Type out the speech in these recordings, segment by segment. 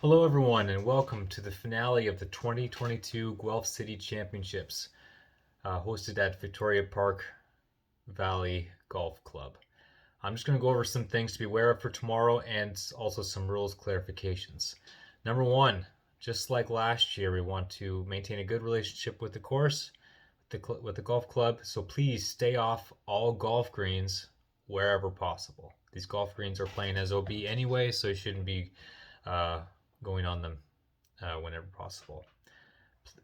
Hello everyone and welcome to the finale of the 2022 Guelph City Championships, hosted at Victoria Park Valley Golf Club. I'm just going to go over some things to be aware of for tomorrow and also some rules clarifications. Number one, just like last year, we want to maintain a good relationship with the course, with the golf club, so please stay off all golf greens wherever possible. These golf greens are playing as OB anyway, so you shouldn't be uh, going on them whenever possible.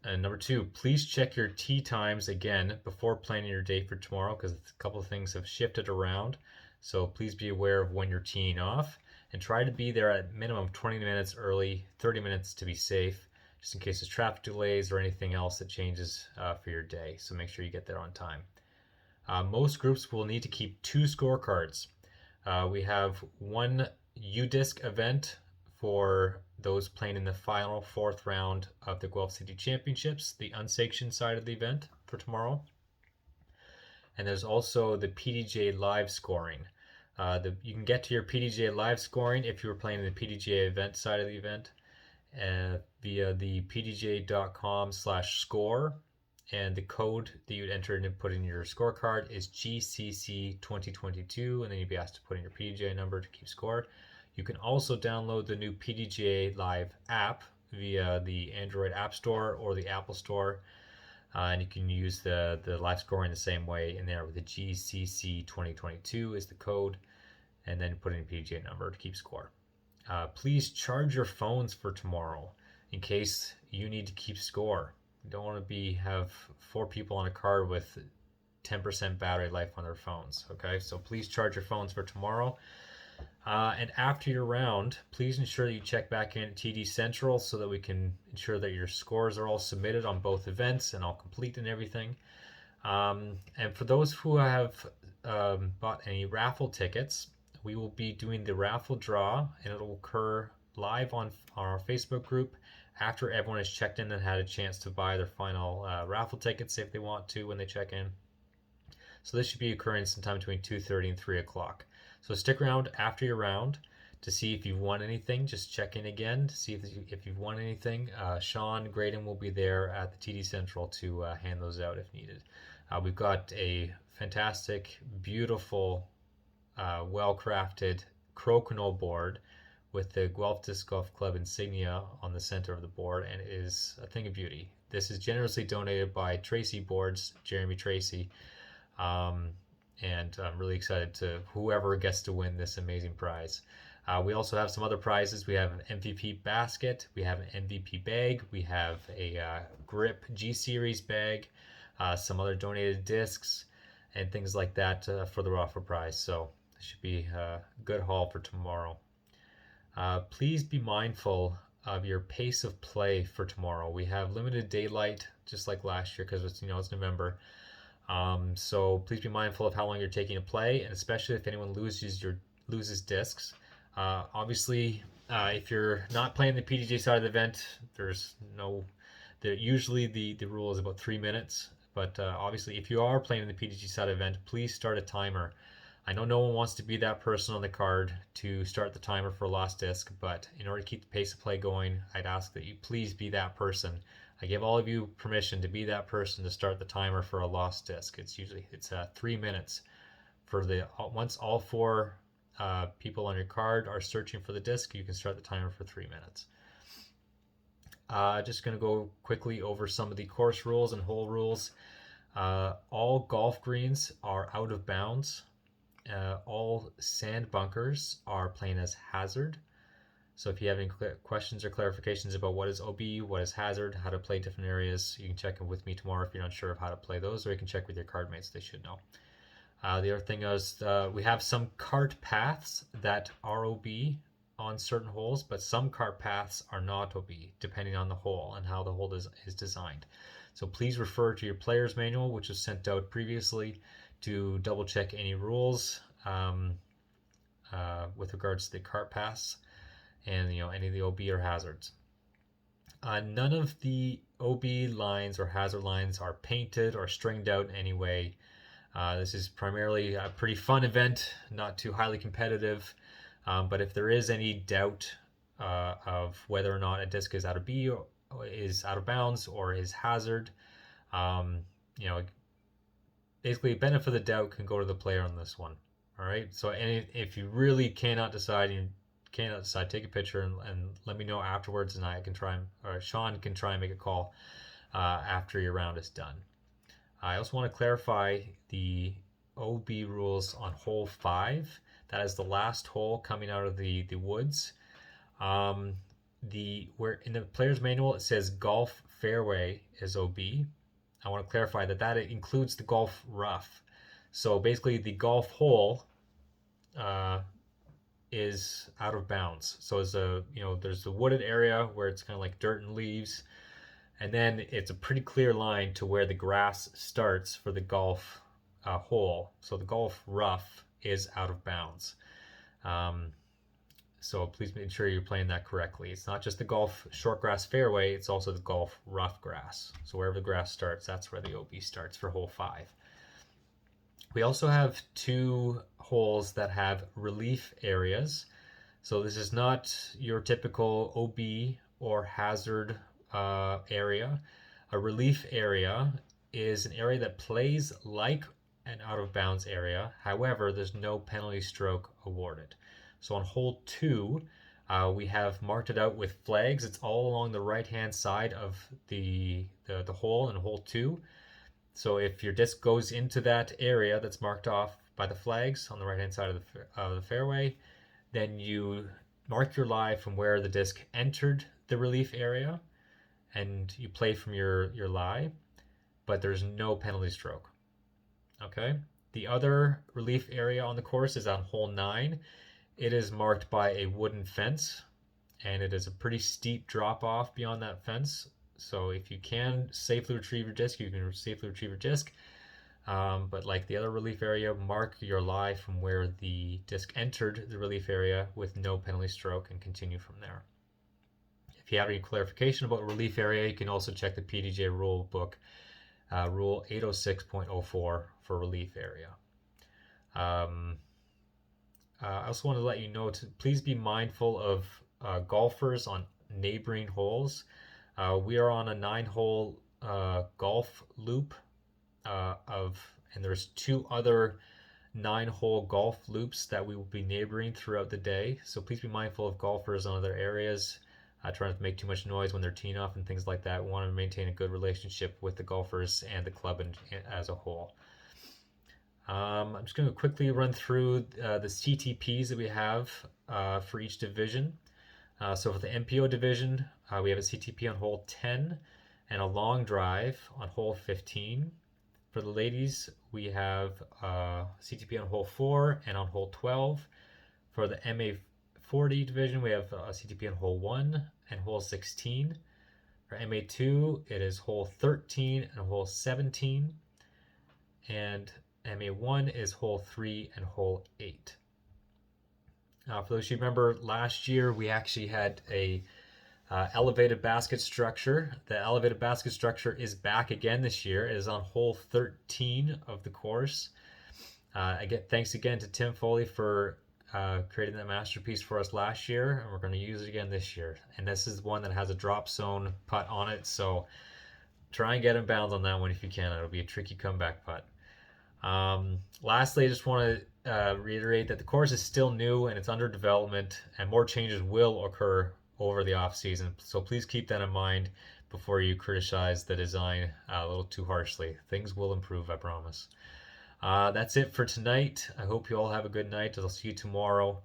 And number two, please check your tee times again before planning your day for tomorrow because a couple of things have shifted around. So please be aware of when you're teeing off and try to be there at minimum 20 minutes early, 30 minutes to be safe, just in case there's traffic delays or anything else that changes for your day. So make sure you get there on time. Most groups will need to keep 2 scorecards. We have one UDisc event for those playing in the final 4th round of the Guelph City Championships, the unsanctioned side of the event for tomorrow. And there's also the PDJ live scoring. You can get to your PDJ live scoring if you were playing in the PDJ event side of the event via the pdj.com/score, and the code that you'd enter and put in your scorecard is GCC 2022, and then you'd be asked to put in your PDJ number to keep score. You can also download the new PDGA Live app via the Android App Store or the Apple Store, and you can use the live scoring the same way in there with the GCC 2022 is the code, and then put in PDGA number to keep score. Please charge your phones for tomorrow in case you need to keep score. You don't want to have 4 people on a card with 10% battery life on their phones. Okay, so please charge your phones for tomorrow. And after your round, please ensure that you check back in at TD Central so that we can ensure that your scores are all submitted on both events and all complete and everything. And for those who have bought any raffle tickets, we will be doing the raffle draw, and it'll occur live on our Facebook group after everyone has checked in and had a chance to buy their final raffle tickets if they want to when they check in. So this should be occurring sometime between 2:30 and 3 o'clock. So stick around after your round to see if you've won anything. Just check in again to see if you've won anything. Sean Graydon will be there at the TD Central to hand those out if needed. We've got a fantastic, beautiful, well-crafted crokinole board with the Guelph Disc Golf Club insignia on the center of the board, and it is a thing of beauty. This is generously donated by Tracy Boards, Jeremy Tracy. And I'm really excited to whoever gets to win this amazing prize. We also have some other prizes. We have an MVP basket, we have an MVP bag, we have a Grip G Series bag, some other donated discs, and things like that for the raffle prize. So it should be a good haul for tomorrow. Please be mindful of your pace of play for tomorrow. We have limited daylight, just like last year, because it's November. So please be mindful of how long you're taking to play, and especially if anyone loses discs. Obviously, if you're not playing the PDJ side of the event, usually the rule is about 3 minutes. But obviously, if you are playing in the PDJ side event, please start a timer. I know no one wants to be that person on the card to start the timer for a lost disc, but in order to keep the pace of play going, I'd ask that you please be that person. I give all of you permission to be that person to start the timer for a lost disc. It's 3 minutes for once all 4 people on your card are searching for the disc, you can start the timer for 3 minutes. Just going to go quickly over some of the course rules and hole rules. All golf greens are out of bounds. All sand bunkers are playing as hazard. So if you have any questions or clarifications about what is OB, what is hazard, how to play different areas, you can check in with me tomorrow if you're not sure of how to play those, or you can check with your card mates. They should know. The other thing is we have some cart paths that are OB on certain holes, but some cart paths are not OB, depending on the hole and how the hole is designed. So please refer to your player's manual, which was sent out previously, to double check any rules with regards to the cart paths and any of the OB or hazards. None of the OB lines or hazard lines are painted or stringed out in any way. This is primarily a pretty fun event, not too highly competitive, but if there is any doubt of whether or not a disc is out of B or is out of bounds or is hazard. You know, basically, benefit of the doubt can go to the player on this one. All right. So, if you really cannot decide, take a picture and let me know afterwards, and I can try or Sean can try and make a call after your round is done. I also want to clarify the OB rules on hole 5. That is the last hole coming out of the woods. Where in the player's manual it says golf fairway is OB. I want to clarify that it includes the golf rough. So basically, the golf hole is out of bounds. So there's the wooded area where it's kind of like dirt and leaves, and then it's a pretty clear line to where the grass starts for the golf hole. So the golf rough is out of bounds. So please make sure you're playing that correctly. It's not just the golf short grass fairway, it's also the golf rough grass. So wherever the grass starts, that's where the OB starts for hole 5. We also have 2 holes that have relief areas. So this is not your typical OB or hazard area. A relief area is an area that plays like an out of bounds area. However, there's no penalty stroke awarded. So on hole 2, we have marked it out with flags. It's all along the right-hand side of the hole in hole 2. So if your disc goes into that area that's marked off by the flags on the right-hand side of the fairway, then you mark your lie from where the disc entered the relief area, and you play from your lie, but there's no penalty stroke. Okay. The other relief area on the course is on hole 9. It is marked by a wooden fence, and it is a pretty steep drop off beyond that fence. So if you can safely retrieve your disc, you can safely retrieve your disc. But like the other relief area, mark your lie from where the disc entered the relief area with no penalty stroke and continue from there. If you have any clarification about relief area, you can also check the PDGA rule book, rule 806.04 for relief area. I also want to let you know to please be mindful of golfers on neighboring holes. We are on a 9-hole golf loop and there's 2 other 9-hole golf loops that we will be neighboring throughout the day. So please be mindful of golfers on other areas. Try not to make too much noise when they're teeing off and things like that. We want to maintain a good relationship with the golfers and the club as a whole. I'm just going to quickly run through the CTPs that we have for each division. So for the MPO division, we have a CTP on hole 10 and a long drive on hole 15. For the ladies, we have CTP on hole 4 and on hole 12. For the MA40 division, we have a CTP on hole 1 and hole 16. For MA2, it is hole 13 and hole 17. And MA1 is hole 3 and hole 8. For those of you who remember, last year we actually had a elevated basket structure. The elevated basket structure is back again this year. It is on hole 13 of the course. Thanks again to Tim Foley for creating that masterpiece for us last year, and we're going to use it again this year. And this is one that has a drop zone putt on it, so try and get in bounds on that one if you can. It'll be a tricky comeback putt. Lastly, I just want to reiterate that the course is still new and it's under development, and more changes will occur over the off season. So please keep that in mind before you criticize the design a little too harshly. Things will improve, I promise. That's it for tonight. I hope you all have a good night. I'll see you tomorrow.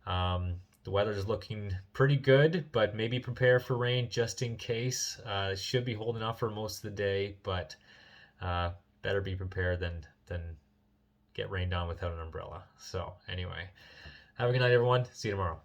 The weather is looking pretty good, but maybe prepare for rain just in case. It should be holding off for most of the day, but better be prepared than get rained on without an umbrella. So anyway, have a good night, everyone. See you tomorrow.